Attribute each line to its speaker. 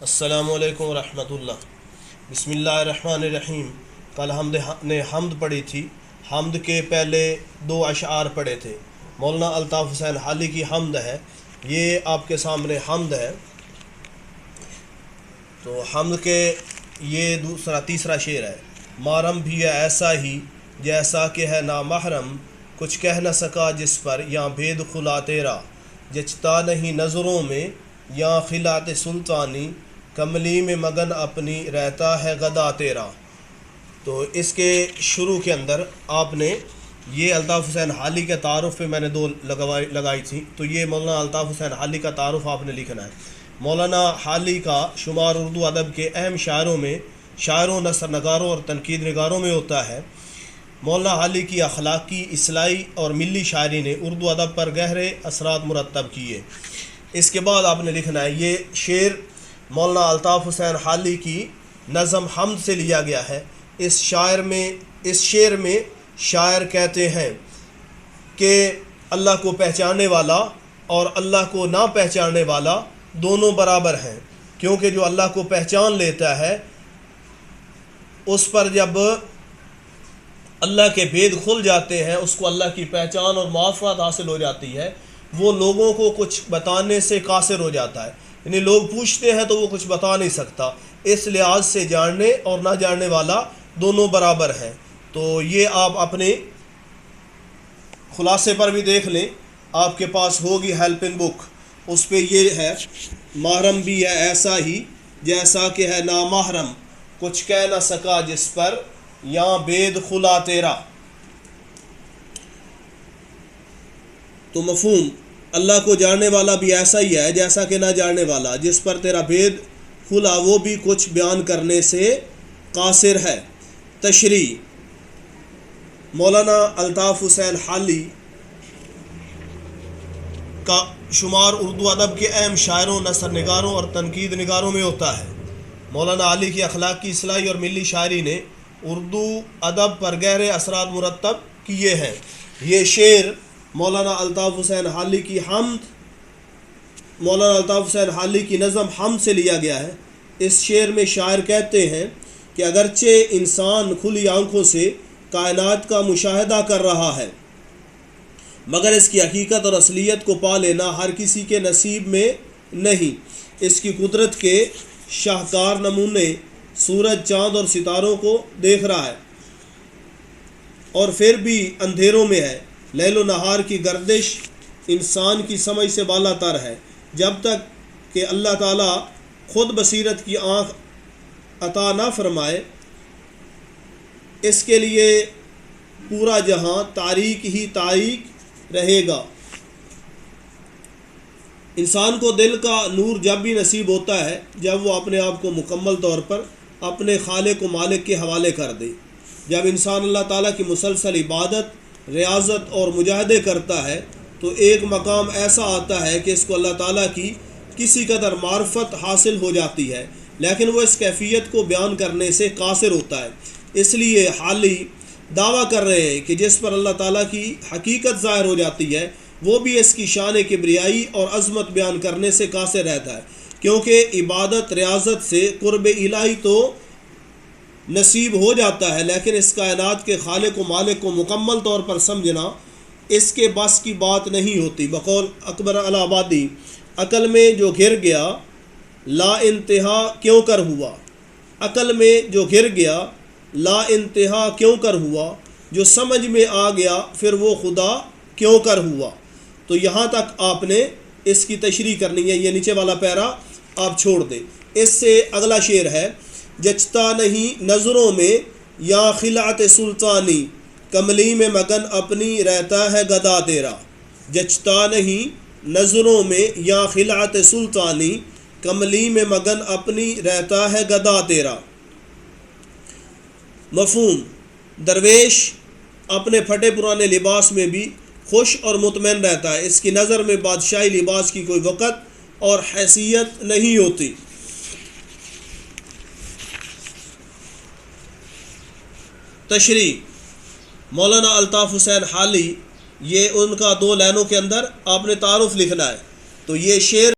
Speaker 1: السلام علیکم ورحمۃ اللہ۔ بسم اللہ الرحمن الرحیم۔ کل ہم نے حمد پڑھی تھی۔ حمد کے پہلے دو اشعار پڑھے تھے۔ مولانا الطاف حسین حالی کی حمد ہے، یہ آپ کے سامنے حمد ہے۔ تو حمد کے یہ تیسرا شعر ہے۔ مارم بھی ہے ایسا ہی جیسا کہ ہے نامحرم، کچھ کہہ نہ سکا جس پر یا بھید خلا تیرا، جچتا نہیں نظروں میں یا خلعت سلطانی، کملی میں مگن اپنی رہتا ہے غدا تیرا۔ تو اس کے شروع کے اندر آپ نے یہ الطاف حسین حالی کے تعارف پہ میں نے دو لگائی تھی، تو یہ مولانا الطاف حسین حالی کا تعارف آپ نے لکھنا ہے۔ مولانا حالی کا شمار اردو ادب کے اہم شاعروں میں، شاعروں، نثر نگاروں اور تنقید نگاروں میں ہوتا ہے۔ مولانا حالی کی اخلاقی، اصلاحی اور ملی شاعری نے اردو ادب پر گہرے اثرات مرتب کیے۔ اس کے بعد آپ نے لکھنا ہے، یہ شعر مولانا الطاف حسین حالی کی نظم حمد سے لیا گیا ہے۔ اس شعر میں شاعر کہتے ہیں کہ اللہ کو پہچاننے والا اور اللہ کو نہ پہچاننے والا دونوں برابر ہیں، کیونکہ جو اللہ کو پہچان لیتا ہے اس پر جب اللہ کے بھید کھل جاتے ہیں، اس کو اللہ کی پہچان اور معرفت حاصل ہو جاتی ہے، وہ لوگوں کو کچھ بتانے سے قاصر ہو جاتا ہے، یعنی لوگ پوچھتے ہیں تو وہ کچھ بتا نہیں سکتا۔ اس لحاظ سے جاننے اور نہ جاننے والا دونوں برابر ہیں۔ تو یہ آپ اپنے خلاصے پر بھی دیکھ لیں، آپ کے پاس ہوگی ہیلپنگ بک، اس پہ یہ ہے، محرم بھی ہے ایسا ہی جیسا کہ ہے نامحرم، کچھ کہہ نہ سکا جس پر یا بید خلا تیرا۔ تو مفہوم، اللہ کو جاننے والا بھی ایسا ہی ہے جیسا کہ نہ جاننے والا، جس پر تیرا بید کھلا وہ بھی کچھ بیان کرنے سے قاصر ہے۔ تشریح، مولانا الطاف حسین حالی کا شمار اردو ادب کے اہم شاعروں، نثر نگاروں اور تنقید نگاروں میں ہوتا ہے۔ مولانا حالی کی اخلاقی، اصلاحی اور ملی شاعری نے اردو ادب پر گہرے اثرات مرتب کیے ہیں۔ یہ شعر مولانا الطاف حسین حالی کی مولانا الطاف حسین حالی کی نظم حمد سے لیا گیا ہے۔ اس شعر میں شاعر کہتے ہیں کہ اگرچہ انسان کھلی آنکھوں سے کائنات کا مشاہدہ کر رہا ہے، مگر اس کی حقیقت اور اصلیت کو پا لینا ہر کسی کے نصیب میں نہیں۔ اس کی قدرت کے شاہکار نمونے سورج، چاند اور ستاروں کو دیکھ رہا ہے اور پھر بھی اندھیروں میں ہے۔ لیل و نہار کی گردش انسان کی سمجھ سے بالا تر ہے۔ جب تک کہ اللہ تعالیٰ خود بصیرت کی آنکھ عطا نہ فرمائے، اس کے لیے پورا جہاں تاریک ہی تاریک رہے گا۔ انسان کو دل کا نور جب بھی نصیب ہوتا ہے جب وہ اپنے آپ کو مکمل طور پر اپنے خالق و مالک کے حوالے کر دے۔ جب انسان اللہ تعالیٰ کی مسلسل عبادت، ریاضت اور مجاہدے کرتا ہے تو ایک مقام ایسا آتا ہے کہ اس کو اللہ تعالیٰ کی کسی قدر معرفت حاصل ہو جاتی ہے، لیکن وہ اس کیفیت کو بیان کرنے سے قاصر ہوتا ہے۔ اس لیے حالی دعویٰ کر رہے ہیں کہ جس پر اللہ تعالیٰ کی حقیقت ظاہر ہو جاتی ہے وہ بھی اس کی شان کبریائی اور عظمت بیان کرنے سے قاصر رہتا ہے، کیونکہ عبادت، ریاضت سے قرب الہی تو نصیب ہو جاتا ہے، لیکن اس کائنات کے خالق و مالک کو مکمل طور پر سمجھنا اس کے بس کی بات نہیں ہوتی۔ بقول اکبر الہ آبادی، عقل میں جو گر گیا لا انتہا کیوں کر ہوا، عقل میں جو گر گیا لا انتہا کیوں کر ہوا، جو سمجھ میں آ گیا پھر وہ خدا کیوں کر ہوا۔ تو یہاں تک آپ نے اس کی تشریح کرنی ہے، یہ نیچے والا پیرا آپ چھوڑ دیں۔ اس سے اگلا شعر ہے، جچتا نہیں نظروں میں یا خلعت سلطانی، کملی میں مگن اپنی رہتا ہے گدا تیرا۔ جچتا نہیں نظروں میں یا خلعت سلطانی، کملی میں مگن اپنی رہتا ہے گدا تیرا۔ مفہوم، درویش اپنے پھٹے پرانے لباس میں بھی خوش اور مطمئن رہتا ہے، اس کی نظر میں بادشاہی لباس کی کوئی وقت اور حیثیت نہیں ہوتی۔ تشریح، مولانا الطاف حسین حالی، یہ ان کا دو لائنوں کے اندر آپ نے تعارف لکھنا ہے۔ تو یہ شعر